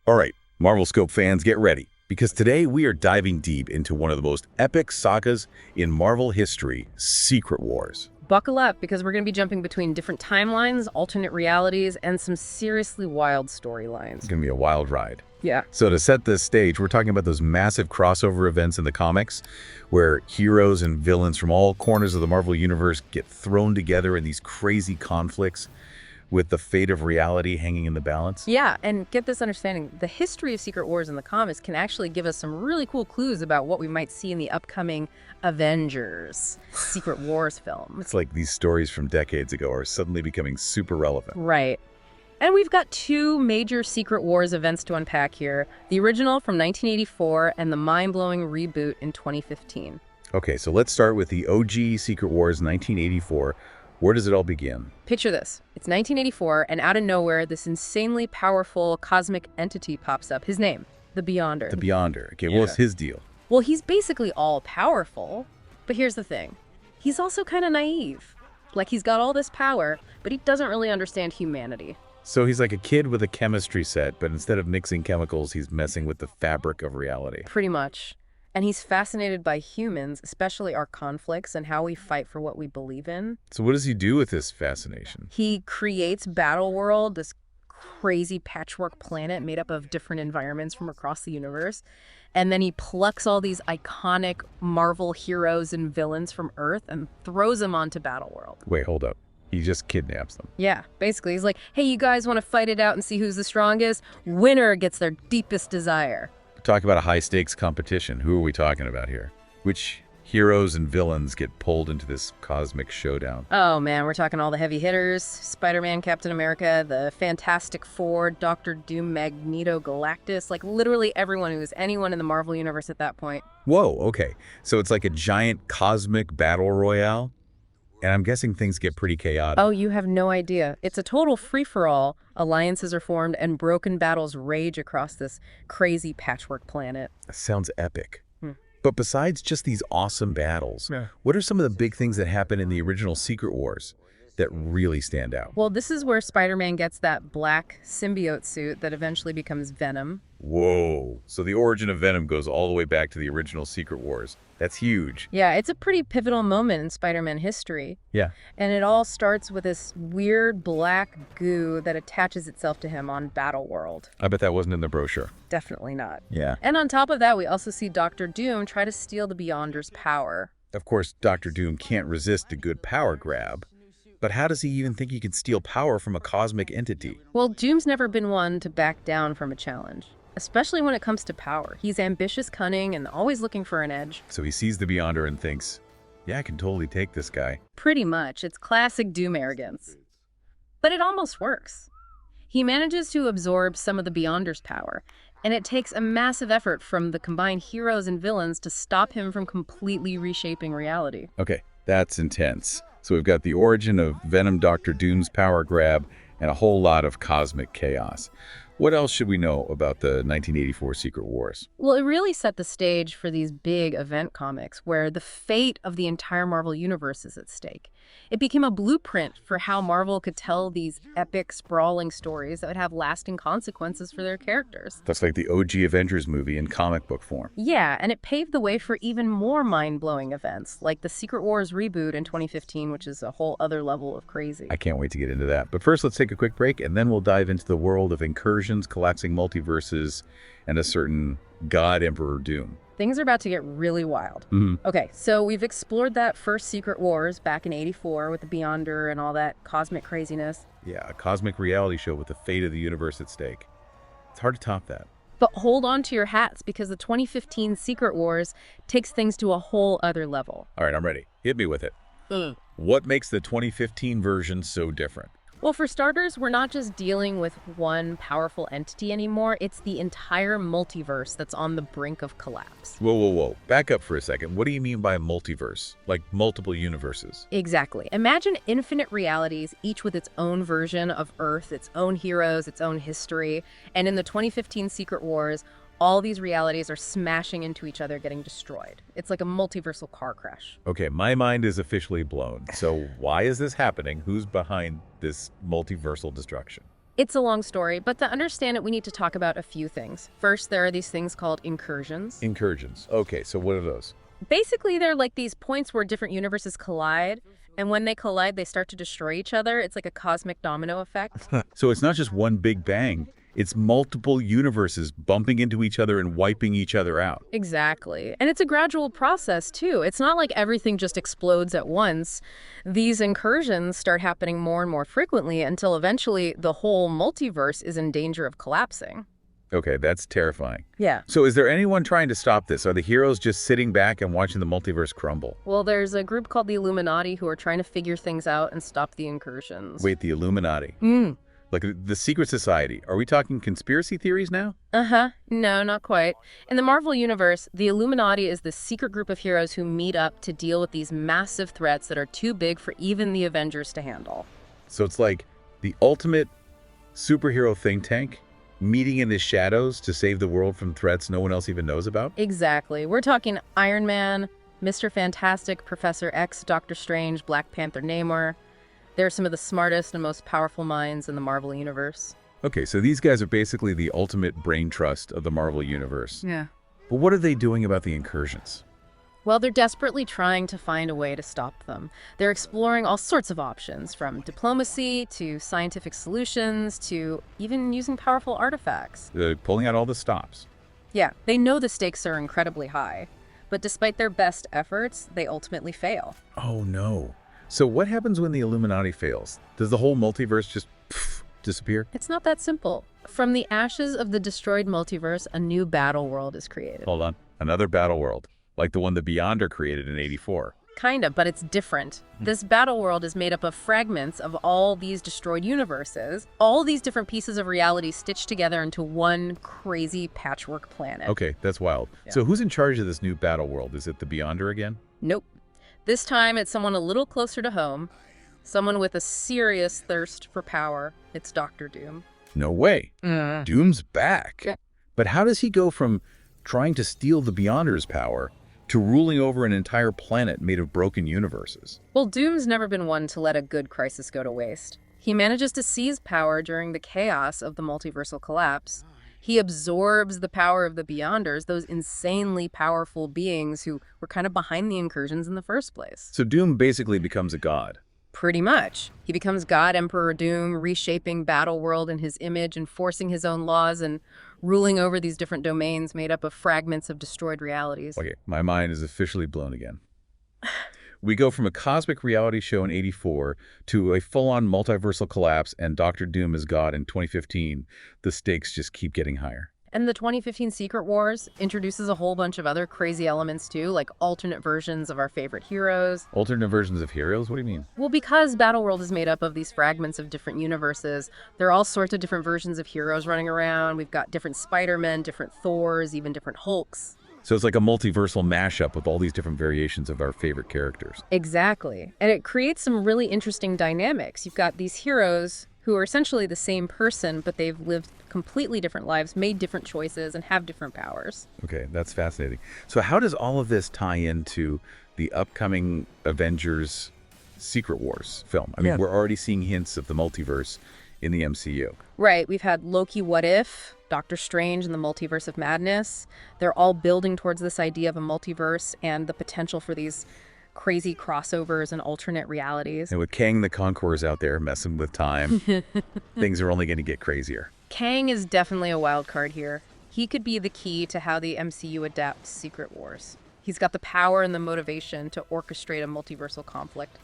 All right, Marvel Scope fans, get ready, because today we are diving deep into one of the most epic sagas in Marvel history, Secret Wars. Buckle up, because we're going to be jumping between different timelines, alternate realities, and some seriously wild storylines. It's going to be a wild ride. Yeah. So to set this stage, we're talking about those massive crossover events in the comics where heroes and villains from all corners of the Marvel Universe get thrown together in these crazy conflicts with the fate of reality hanging in the balance. Yeah, and get this understanding, the history of Secret Wars in the comics can actually give us some really cool clues about what we might see in the upcoming Avengers Secret Wars film. It's like these stories from decades ago are suddenly becoming super relevant. Right. And we've got two major Secret Wars events to unpack here. The original from 1984 and the mind-blowing reboot in 2015. Okay, so let's start with the OG Secret Wars 1984. Where does it all begin? Picture this. It's 1984, and out of nowhere, this insanely powerful cosmic entity pops up. His name, the Beyonder. The Beyonder. Okay, Yeah. what's his deal? Well, he's basically all-powerful, but here's the thing. He's also kind of naive. Like, he's got all this power, but he doesn't really understand humanity. So he's like a kid with a chemistry set, but instead of mixing chemicals, he's messing with the fabric of reality. Pretty much. And he's fascinated by humans, especially our conflicts and how we fight for what we believe in. So what does he do with this fascination? He creates Battleworld, this crazy patchwork planet made up of different environments from across the universe. And then he plucks all these iconic Marvel heroes and villains from Earth and throws them onto Battleworld. Wait, hold up. He just kidnaps them. Yeah, basically. He's like, hey, you guys want to fight it out and see who's the strongest? Winner gets their deepest desire. Talk about a high-stakes competition. Who are we talking about here? Which heroes and villains get pulled into this cosmic showdown? Oh, man, we're talking all the heavy hitters. Spider-Man, Captain America, the Fantastic Four, Doctor Doom, Magneto, Galactus. Like, literally everyone who is anyone in the Marvel Universe at that point. Whoa, okay. So it's like a giant cosmic battle royale? And I'm guessing things get pretty chaotic. Oh, you have no idea. It's a total free-for-all. Alliances are formed and broken battles rage across this crazy patchwork planet. Sounds epic. But besides just these awesome battles, what are some of the big things that happen in the original Secret Wars that really stand out? Well, this is where Spider-Man gets that black symbiote suit that eventually becomes Venom. Whoa. So the origin of Venom goes all the way back to the original Secret Wars. That's huge. Yeah, it's a pretty pivotal moment in Spider-Man history. Yeah. And it all starts with this weird black goo that attaches itself to him on Battleworld. I bet that wasn't in the brochure. Definitely not. Yeah. And on top of that, we also see Doctor Doom try to steal the Beyonder's power. Of course, Doctor Doom can't resist a good power grab. But how does he even think he can steal power from a cosmic entity? Well, Doom's never been one to back down from a challenge, especially when it comes to power. He's ambitious, cunning, and always looking for an edge. So he sees the Beyonder and thinks, yeah, I can totally take this guy. Pretty much. It's classic Doom arrogance. But it almost works. He manages to absorb some of the Beyonder's power, and it takes a massive effort from the combined heroes and villains to stop him from completely reshaping reality. Okay, that's intense. So we've got the origin of Venom Doctor Doom's power grab and a whole lot of cosmic chaos. What else should we know about the 1984 Secret Wars? Well, it really set the stage for these big event comics where the fate of the entire Marvel Universe is at stake. It became a blueprint for how Marvel could tell these epic, sprawling stories that would have lasting consequences for their characters. That's like the OG Avengers movie in comic book form. Yeah, and it paved the way for even more mind-blowing events, like the Secret Wars reboot in 2015, which is a whole other level of crazy. I can't wait to get into that. But first, let's take a quick break, and then we'll dive into the world of incursions, collapsing multiverses, and a certain God Emperor Doom. Things are about to get really wild. Okay, so we've explored that first Secret Wars back in '84 with the Beyonder and all that cosmic craziness. Yeah, a cosmic reality show with the fate of the universe at stake. It's hard to top that. But hold on to your hats, because the 2015 Secret Wars takes things to a whole other level. All right, I'm ready. Hit me with it. What makes the 2015 version so different? Well, for starters, we're not just dealing with one powerful entity anymore. It's the entire multiverse that's on the brink of collapse. Whoa, whoa, whoa. Back up for a second. What do you mean by multiverse? Like multiple universes? Exactly. Imagine infinite realities, each with its own version of Earth, its own heroes, its own history. And in the 2015 Secret Wars, all these realities are smashing into each other, getting destroyed. It's like a multiversal car crash. Okay, my mind is officially blown. So why is this happening? Who's behind this multiversal destruction? It's a long story, but to understand it, we need to talk about a few things. First, there are these things called incursions. Incursions. Okay, so what are those? Basically, they're like these points where different universes collide, and when they collide, they start to destroy each other. It's like a cosmic domino effect. So it's not just one big bang. It's multiple universes bumping into each other and wiping each other out. Exactly. And it's a gradual process, too. It's not like everything just explodes at once. These incursions start happening more and more frequently until eventually the whole multiverse is in danger of collapsing. Okay, that's terrifying. Yeah. So is there anyone trying to stop this? Are the heroes just sitting back and watching the multiverse crumble? Well, there's a group called the Illuminati who are trying to figure things out and stop the incursions. Wait, the Illuminati? Like the secret society. Are we talking conspiracy theories now? Uh-huh. No, not quite. In the Marvel Universe, the Illuminati is the secret group of heroes who meet up to deal with these massive threats that are too big for even the Avengers to handle. So it's like the ultimate superhero think tank meeting in the shadows to save the world from threats no one else even knows about? Exactly. We're talking Iron Man, Mr. Fantastic, Professor X, Doctor Strange, Black Panther, Namor. They're some of the smartest and most powerful minds in the Marvel Universe. Okay, so these guys are basically the ultimate brain trust of the Marvel Universe. Yeah. But what are they doing about the incursions? Well, they're desperately trying to find a way to stop them. They're exploring all sorts of options, from diplomacy to scientific solutions to even using powerful artifacts. Pulling out all the stops. Yeah, they know the stakes are incredibly high, but despite their best efforts, they ultimately fail. Oh no. So what happens when the Illuminati fails? Does the whole multiverse just disappear? It's not that simple. From the ashes of the destroyed multiverse, a new battle world is created. Hold on. Another battle world, like the one the Beyonder created in '84. Kind of, but it's different. This battle world is made up of fragments of all these destroyed universes, all these different pieces of reality stitched together into one crazy patchwork planet. Okay, that's wild. Yeah. So who's in charge of this new battle world? Is it the Beyonder again? Nope. This time, it's someone a little closer to home, someone with a serious thirst for power. It's Dr. Doom. No way. Doom's back. Yeah. But how does he go from trying to steal the Beyonder's power to ruling over an entire planet made of broken universes? Well, Doom's never been one to let a good crisis go to waste. He manages to seize power during the chaos of the multiversal collapse. He absorbs the power of the Beyonders, those insanely powerful beings who were kind of behind the incursions in the first place. So Doom basically becomes a god. Pretty much. He becomes God Emperor Doom, reshaping battle world in his image, enforcing his own laws, and ruling over these different domains made up of fragments of destroyed realities. Okay, my mind is officially blown again. We go from a cosmic reality show in '84 to a full-on multiversal collapse and Dr. Doom as God in 2015. The stakes just keep getting higher. And the 2015 Secret Wars introduces a whole bunch of other crazy elements too, like alternate versions of our favorite heroes. Alternate versions of heroes? What do you mean? Well, because Battleworld is made up of these fragments of different universes, there are all sorts of different versions of heroes running around. We've got different Spider-Men, different Thors, even different Hulks. So it's like a multiversal mashup with all these different variations of our favorite characters. Exactly. And it creates some really interesting dynamics. You've got these heroes who are essentially the same person, but they've lived completely different lives, made different choices, and have different powers. Okay, that's fascinating. So how does all of this tie into the upcoming Avengers Secret Wars film? I mean, we're already seeing hints of the multiverse in the MCU. Right. We've had Loki What If, Doctor Strange and the Multiverse of Madness. They're all building towards this idea of a multiverse and the potential for these crazy crossovers and alternate realities. And with Kang the Conqueror's out there messing with time, things are only going to get crazier. Kang is definitely a wild card here. He could be the key to how the MCU adapts Secret Wars. He's got the power and the motivation to orchestrate a multiversal conflict.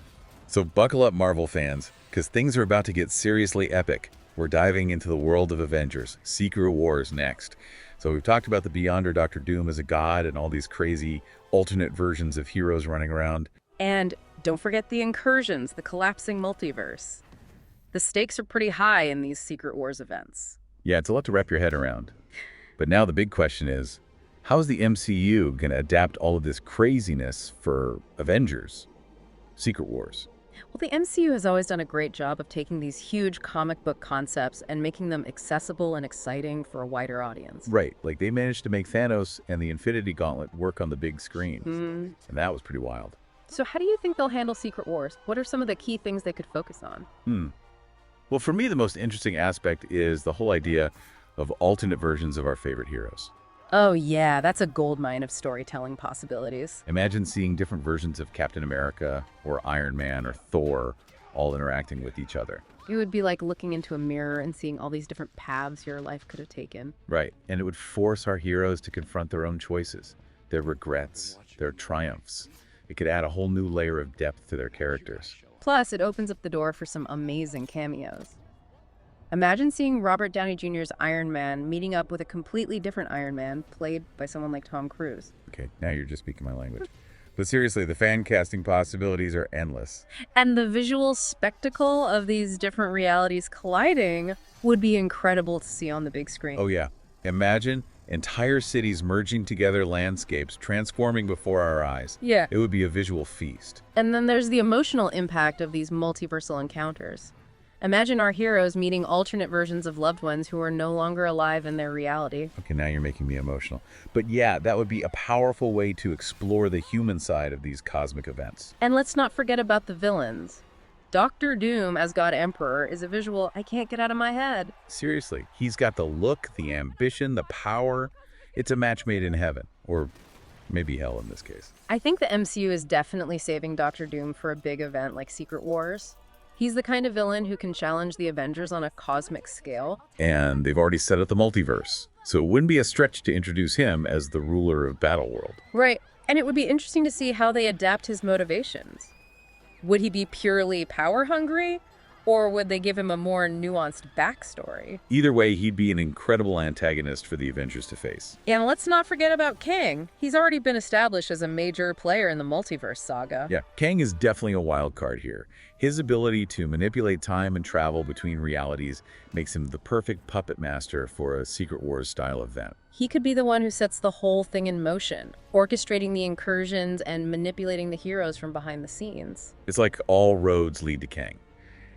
So buckle up, Marvel fans, because things are about to get seriously epic. We're diving into the world of Avengers, Secret Wars next. So we've talked about the Beyonder Dr. Doom as a god and all these crazy alternate versions of heroes running around. And don't forget the incursions, the collapsing multiverse. The stakes are pretty high in these Secret Wars events. Yeah, it's a lot to wrap your head around. But now the big question is, how is the MCU going to adapt all of this craziness for Avengers, Secret Wars? Well, the MCU has always done a great job of taking these huge comic book concepts and making them accessible and exciting for a wider audience. Right, like they managed to make Thanos and the Infinity Gauntlet work on the big screens. And that was pretty wild. So how do you think they'll handle Secret Wars? What are some of the key things they could focus on? Well, for me, the most interesting aspect is the whole idea of alternate versions of our favorite heroes. Oh yeah, that's a goldmine of storytelling possibilities. Imagine seeing different versions of Captain America or Iron Man or Thor all interacting with each other. It would be like looking into a mirror and seeing all these different paths your life could have taken. Right. And it would force our heroes to confront their own choices, their regrets, their triumphs. It could add a whole new layer of depth to their characters. Plus, it opens up the door for some amazing cameos. Imagine seeing Robert Downey Jr.'s Iron Man meeting up with a completely different Iron Man played by someone like Tom Cruise. Okay, now you're just speaking my language. But seriously, the fan casting possibilities are endless. And the visual spectacle of these different realities colliding would be incredible to see on the big screen. Oh yeah. Imagine entire cities merging together, landscapes transforming before our eyes. Yeah. It would be a visual feast. And then there's the emotional impact of these multiversal encounters. Imagine our heroes meeting alternate versions of loved ones who are no longer alive in their reality. Okay, now you're making me emotional. But yeah, that would be a powerful way to explore the human side of these cosmic events. And let's not forget about the villains. Doctor Doom as God Emperor is a visual I can't get out of my head. Seriously, he's got the look, the ambition, the power. It's a match made in heaven, or maybe hell in this case. I think the MCU is definitely saving Doctor Doom for a big event like Secret Wars. He's the kind of villain who can challenge the Avengers on a cosmic scale. And they've already set up the multiverse, so it wouldn't be a stretch to introduce him as the ruler of Battleworld. Right, and it would be interesting to see how they adapt his motivations. Would he be purely power-hungry, or would they give him a more nuanced backstory? Either way, he'd be an incredible antagonist for the Avengers to face. And let's not forget about Kang. He's already been established as a major player in the multiverse saga. Yeah, Kang is definitely a wild card here. His ability to manipulate time and travel between realities makes him the perfect puppet master for a Secret Wars style event. He could be the one who sets the whole thing in motion, orchestrating the incursions and manipulating the heroes from behind the scenes. It's like all roads lead to Kang.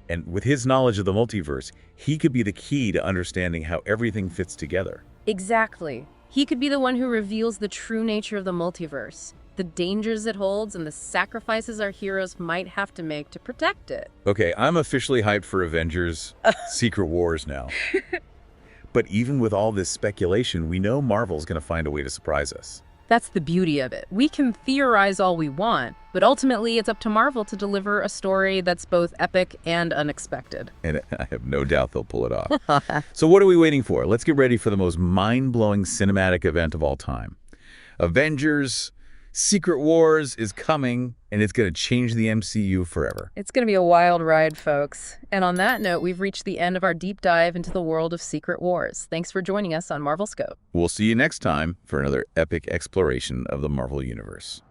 And with his knowledge of the multiverse, he could be the key to understanding how everything fits together. Exactly. He could be the one who reveals the true nature of the multiverse, the dangers it holds, and the sacrifices our heroes might have to make to protect it. Okay, I'm officially hyped for Avengers Secret Wars now. But even with all this speculation, we know Marvel's going to find a way to surprise us. That's the beauty of it. We can theorize all we want, but ultimately it's up to Marvel to deliver a story that's both epic and unexpected. And I have no doubt they'll pull it off. So what are we waiting for? Let's get ready for the most mind-blowing cinematic event of all time. Avengers Secret Wars is coming, and it's going to change the MCU forever. It's going to be a wild ride, folks. And on that note, we've reached the end of our deep dive into the world of Secret Wars. Thanks for joining us on Marvel Scope. We'll see you next time for another epic exploration of the Marvel Universe.